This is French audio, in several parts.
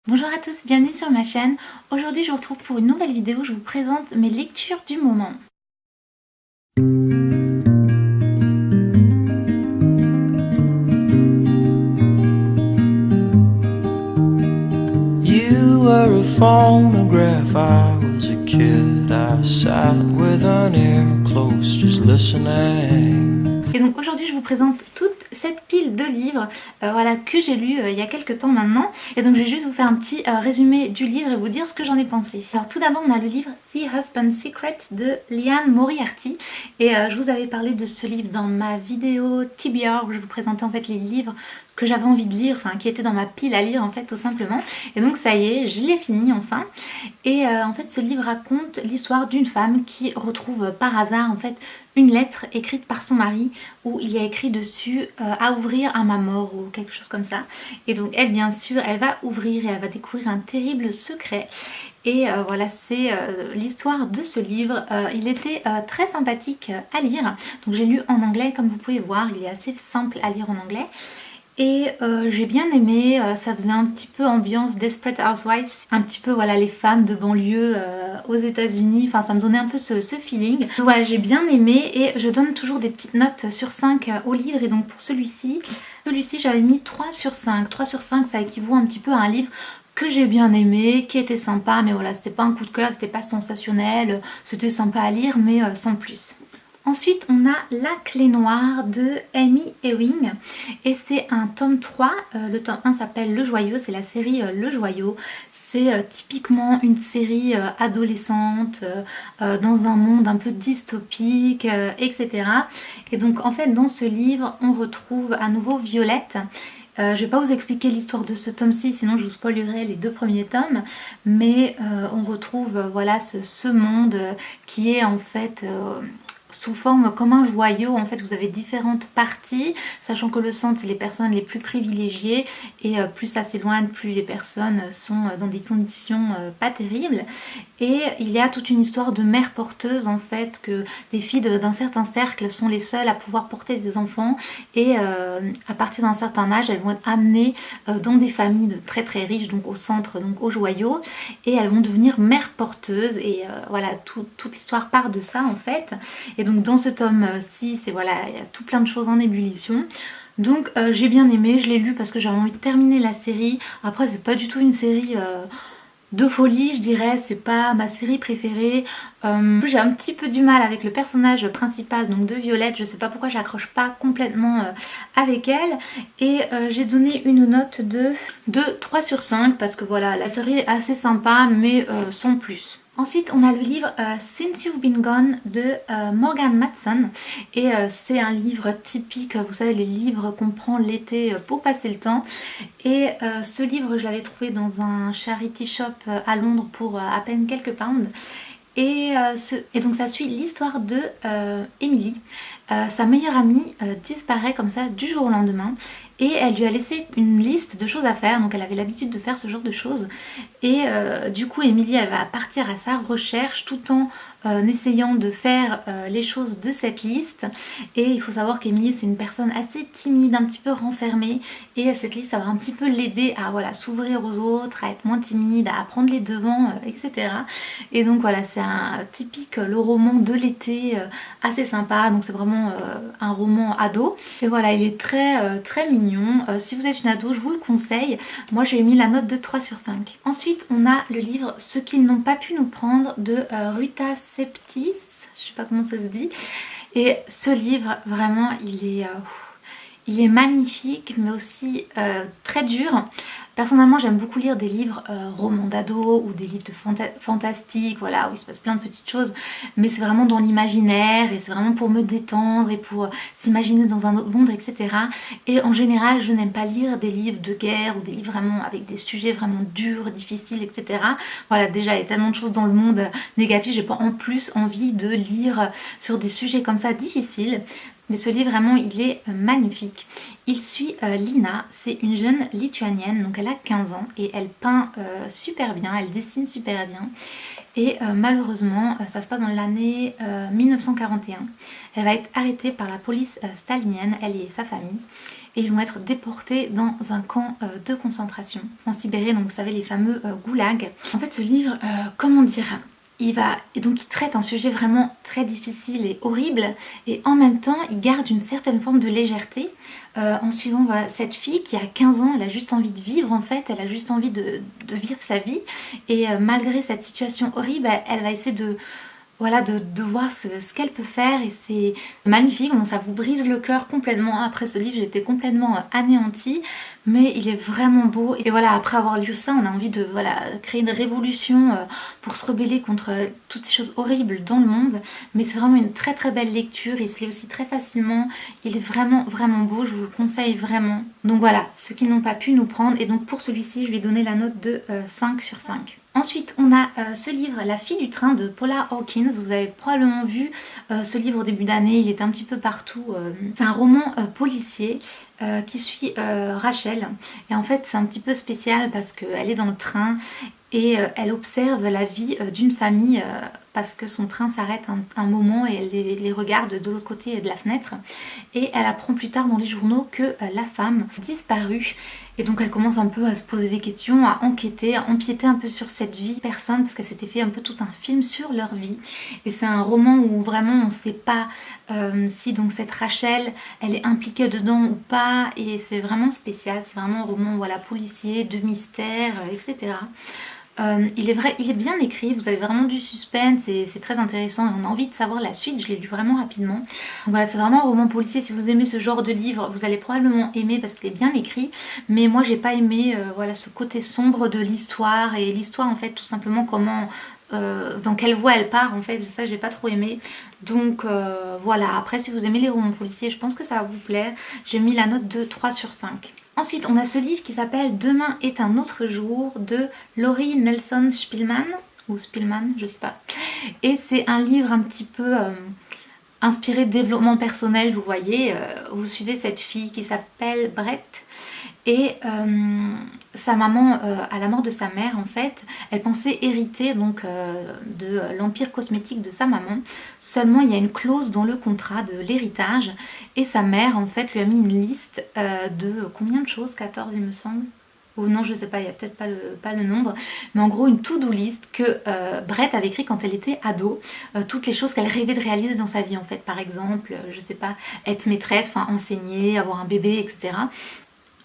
Bonjour à tous, bienvenue sur ma chaîne. Aujourd'hui je vous retrouve pour une nouvelle vidéo, je vous présente mes lectures du moment. You were a phonograph, I was a kid, I sat with an ear close just listening. Et donc aujourd'hui je vous présente toute cette pile de livres voilà, que j'ai lu il y a quelques temps maintenant. Et donc je vais juste vous faire un petit résumé du livre et vous dire ce que j'en ai pensé. Alors tout d'abord on a le livre The Husband's Secret de Liane Moriarty. Et je vous avais parlé de ce livre dans ma vidéo TBR où je vous présentais en fait les livres que j'avais envie de lire, enfin qui étaient dans ma pile à lire en fait tout simplement. Et donc ça y est, je l'ai fini enfin. Et en fait ce livre raconte l'histoire d'une femme qui retrouve par hasard en fait une lettre écrite par son mari où il y a écrit dessus à ouvrir à ma mort ou quelque chose comme ça. Et donc elle bien sûr elle va ouvrir et elle va découvrir un terrible secret. Et voilà, c'est l'histoire de ce livre. Il était très sympathique à lire. Donc j'ai lu en anglais, comme vous pouvez voir, il est assez simple à lire en anglais. Et j'ai bien aimé, ça faisait un petit peu ambiance Desperate Housewives, un petit peu voilà les femmes de banlieue aux États-Unis, enfin ça me donnait un peu ce feeling. Donc, voilà, j'ai bien aimé et je donne toujours des petites notes sur 5 au livre. Et donc pour celui-ci j'avais mis 3 sur 5. 3 sur 5 ça équivaut un petit peu à un livre que j'ai bien aimé, qui était sympa, mais voilà, c'était pas un coup de cœur, c'était pas sensationnel, c'était sympa à lire, mais sans plus. Ensuite, on a La Clé Noire de Amy Ewing et c'est un tome 3. Le tome 1 s'appelle Le Joyau, c'est la série Le Joyau. C'est typiquement une série adolescente dans un monde un peu dystopique, etc. Et donc en fait dans ce livre, on retrouve à nouveau Violette. Je vais pas vous expliquer l'histoire de ce tome-ci, sinon je vous spoilerai les 2 premiers tomes, mais on retrouve voilà ce monde qui est en fait sous forme comme un joyau. En fait vous avez différentes parties, sachant que le centre c'est les personnes les plus privilégiées et plus ça s'éloigne, plus les personnes sont dans des conditions pas terribles. Et il y a toute une histoire de mère porteuse en fait, que des filles d'un certain cercle sont les seules à pouvoir porter des enfants et à partir d'un certain âge elles vont être amenées dans des familles de très très riches, donc au centre, donc au joyau, et elles vont devenir mères porteuses. Et voilà, toute l'histoire part de ça en fait. Et donc dans ce tome-ci, c'est voilà, il y a tout plein de choses en ébullition. Donc j'ai bien aimé, je l'ai lu parce que j'avais envie de terminer la série. Après c'est pas du tout une série de folie, je dirais, c'est pas ma série préférée. J'ai un petit peu du mal avec le personnage principal, donc de Violette, je sais pas pourquoi j'accroche pas complètement avec elle. Et j'ai donné une note de 3 sur 5 parce que voilà, la série est assez sympa mais sans plus. Ensuite, on a le livre Since You've Been Gone de Morgan Matson. Et c'est un livre typique, vous savez, les livres qu'on prend l'été pour passer le temps. Et ce livre, je l'avais trouvé dans un charity shop à Londres pour à peine quelques pounds. Et donc ça suit l'histoire de Emily. Sa meilleure amie disparaît comme ça du jour au lendemain. Et elle lui a laissé une liste de choses à faire, donc elle avait l'habitude de faire ce genre de choses. Et du coup Emily elle va partir à sa recherche tout en essayant de faire les choses de cette liste. Et il faut savoir qu'Emily c'est une personne assez timide, un petit peu renfermée, et cette liste ça va un petit peu l'aider à voilà, s'ouvrir aux autres, à être moins timide, à prendre les devants, etc. Et donc voilà, c'est un typique le roman de l'été assez sympa, donc c'est vraiment un roman ado. Et voilà, il est très très mignon. Si vous êtes une ado, je vous le conseille. Moi j'ai mis la note de 3 sur 5. Ensuite on a le livre Ce qu'ils n'ont pas pu nous prendre de Ruta Septis, je sais pas comment ça se dit. Et ce livre vraiment il est magnifique mais aussi très dur. Personnellement j'aime beaucoup lire des livres romans d'ado ou des livres de fantastique, voilà, où il se passe plein de petites choses, mais c'est vraiment dans l'imaginaire et c'est vraiment pour me détendre et pour s'imaginer dans un autre monde, etc. Et en général je n'aime pas lire des livres de guerre ou des livres vraiment avec des sujets vraiment durs, difficiles, etc. Voilà, déjà il y a tellement de choses dans le monde négatif, j'ai pas en plus envie de lire sur des sujets comme ça difficiles. Mais ce livre vraiment il est magnifique. Il suit Lina, c'est une jeune lituanienne, donc elle a 15 ans et elle peint super bien, elle dessine super bien. Et malheureusement ça se passe dans l'année 1941. Elle va être arrêtée par la police stalinienne, elle et sa famille. et ils vont être déportés dans un camp de concentration en Sibérie, donc vous savez les fameux goulags. En fait ce livre, comment dire, il traite un sujet vraiment très difficile et horrible, et en même temps il garde une certaine forme de légèreté en suivant cette fille qui a 15 ans, elle a juste envie de vivre en fait, elle a juste envie de vivre sa vie, et malgré cette situation horrible, elle va essayer de voir ce qu'elle peut faire, et c'est magnifique. Bon, ça vous brise le cœur complètement. Après ce livre, j'étais complètement anéantie, mais il est vraiment beau. Et voilà, après avoir lu ça, on a envie de créer une révolution pour se rebeller contre toutes ces choses horribles dans le monde. Mais c'est vraiment une très très belle lecture, il se lit aussi très facilement. Il est vraiment vraiment beau, je vous le conseille vraiment. Donc voilà, ceux qui n'ont pas pu nous prendre. Et donc pour celui-ci, je lui ai donné la note de 5 sur 5. Ensuite, on a ce livre, La fille du train de Paula Hawkins. Vous avez probablement vu ce livre au début d'année, il est un petit peu partout. C'est un roman policier qui suit Rachel. Et en fait, c'est un petit peu spécial parce qu'elle est dans le train et elle observe la vie d'une famille parce que son train s'arrête un moment et elle les regarde de l'autre côté de la fenêtre. Et elle apprend plus tard dans les journaux que la femme a disparu. Et donc elle commence un peu à se poser des questions, à enquêter, à empiéter un peu sur cette vie de personne parce qu'elle s'était fait un peu tout un film sur leur vie. Et c'est un roman où vraiment on ne sait pas si donc cette Rachel, elle est impliquée dedans ou pas. Et c'est vraiment spécial, c'est vraiment un roman policier, de mystère, etc. Il est bien écrit, vous avez vraiment du suspense et c'est très intéressant et on a envie de savoir la suite, je l'ai lu vraiment rapidement. Donc voilà, c'est vraiment un roman policier, si vous aimez ce genre de livre, vous allez probablement aimer parce qu'il est bien écrit, mais moi j'ai pas aimé ce côté sombre de l'histoire, et l'histoire en fait tout simplement comment... dans quelle voie elle part en fait, ça j'ai pas trop aimé. Donc voilà, après si vous aimez les romans policiers, je pense que ça va vous plaire. J'ai mis la note de 3 sur 5. Ensuite, on a ce livre qui s'appelle Demain est un autre jour de Laurie Nelson Spillman, ou Spillman, je sais pas. Et c'est un livre un petit peu inspiré de développement personnel, vous voyez. Vous suivez cette fille qui s'appelle Brett. Et sa maman, à la mort de sa mère en fait, elle pensait hériter donc de l'empire cosmétique de sa maman. Seulement il y a une clause dans le contrat de l'héritage et sa mère en fait lui a mis une liste de combien de choses, 14 il me semble. Ou non, je sais pas, il n'y a peut-être pas le nombre, mais en gros une to-do list que Brett avait écrit quand elle était ado, toutes les choses qu'elle rêvait de réaliser dans sa vie en fait, par exemple, je sais pas, être maîtresse, enfin enseigner, avoir un bébé, etc.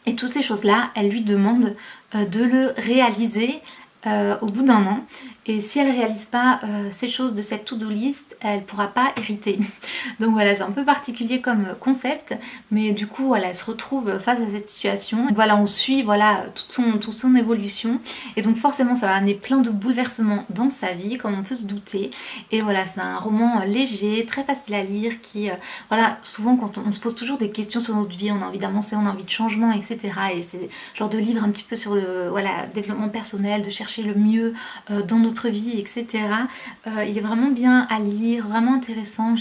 Et toutes ces choses-là, elle lui demande de le réaliser au bout d'un an. Et si elle ne réalise pas ces choses de cette to-do list, elle ne pourra pas hériter. Donc voilà, c'est un peu particulier comme concept, mais du coup voilà, elle se retrouve face à cette situation. Et voilà, on suit toute son évolution, et donc forcément ça va amener plein de bouleversements dans sa vie, comme on peut se douter. Et voilà, c'est un roman léger, très facile à lire, qui souvent quand on se pose toujours des questions sur notre vie, on a envie d'avancer, on a envie de changement, etc. Et c'est le genre de livre un petit peu sur le développement personnel, de chercher le mieux dans notre vie, etc. Il est vraiment bien à lire, vraiment intéressant.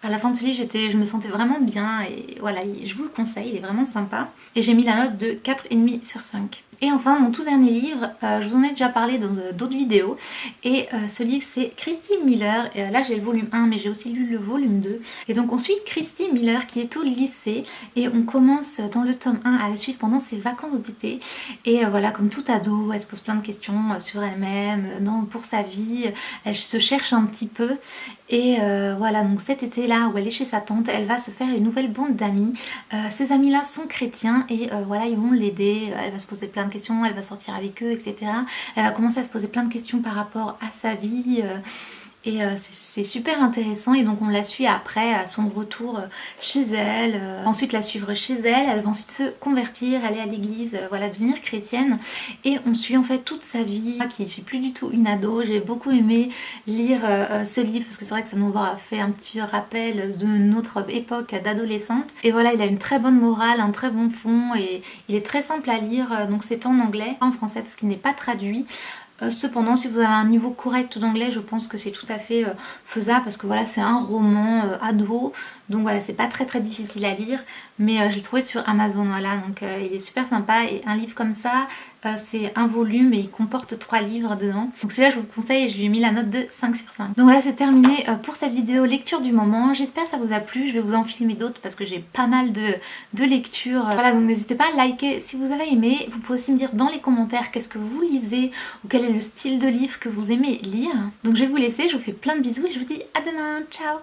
À la fin de ce livre, je me sentais vraiment bien, et voilà, je vous le conseille, il est vraiment sympa. Et j'ai mis la note de 4,5 sur 5. Et enfin, mon tout dernier livre, je vous en ai déjà parlé dans d'autres vidéos, et ce livre c'est Christy Miller. Et là j'ai le volume 1, mais j'ai aussi lu le volume 2. Et donc on suit Christy Miller qui est au lycée, et on commence dans le tome 1 à la suivre pendant ses vacances d'été. Et voilà, comme tout ado, elle se pose plein de questions sur elle-même, pour sa vie, elle se cherche un petit peu. Et voilà, donc cet été-là où elle est chez sa tante, elle va se faire une nouvelle bande d'amis. Ces amis-là sont chrétiens et ils vont l'aider. Elle va se poser plein de questions, elle va sortir avec eux, etc. Elle va commencer à se poser plein de questions par rapport à sa vie. Et c'est super intéressant, et donc on la suit après à son retour chez elle, ensuite la suivre chez elle, elle va ensuite se convertir, aller à l'église, devenir chrétienne, et on suit en fait toute sa vie, qui ne suis plus du tout une ado. J'ai beaucoup aimé lire ce livre parce que c'est vrai que ça nous a fait un petit rappel de notre époque d'adolescente, et voilà, il a une très bonne morale, un très bon fond, et il est très simple à lire, donc c'est en anglais, en français parce qu'il n'est pas traduit. Cependant, si vous avez un niveau correct d'anglais, je pense que c'est tout à fait faisable, parce que voilà, c'est un roman ado, Donc voilà, c'est pas très difficile à lire, mais je l'ai trouvé sur Amazon, voilà, donc il est super sympa. Et un livre comme ça, c'est un volume et il comporte 3 livres dedans. Donc celui-là je vous le conseille et je lui ai mis la note de 5 sur 5. Donc voilà, c'est terminé pour cette vidéo lecture du moment. J'espère que ça vous a plu, je vais vous en filmer d'autres parce que j'ai pas mal de lectures. Voilà, donc n'hésitez pas à liker si vous avez aimé. Vous pouvez aussi me dire dans les commentaires qu'est-ce que vous lisez ou quel est le style de livre que vous aimez lire. Donc je vais vous laisser, je vous fais plein de bisous et je vous dis à demain, ciao.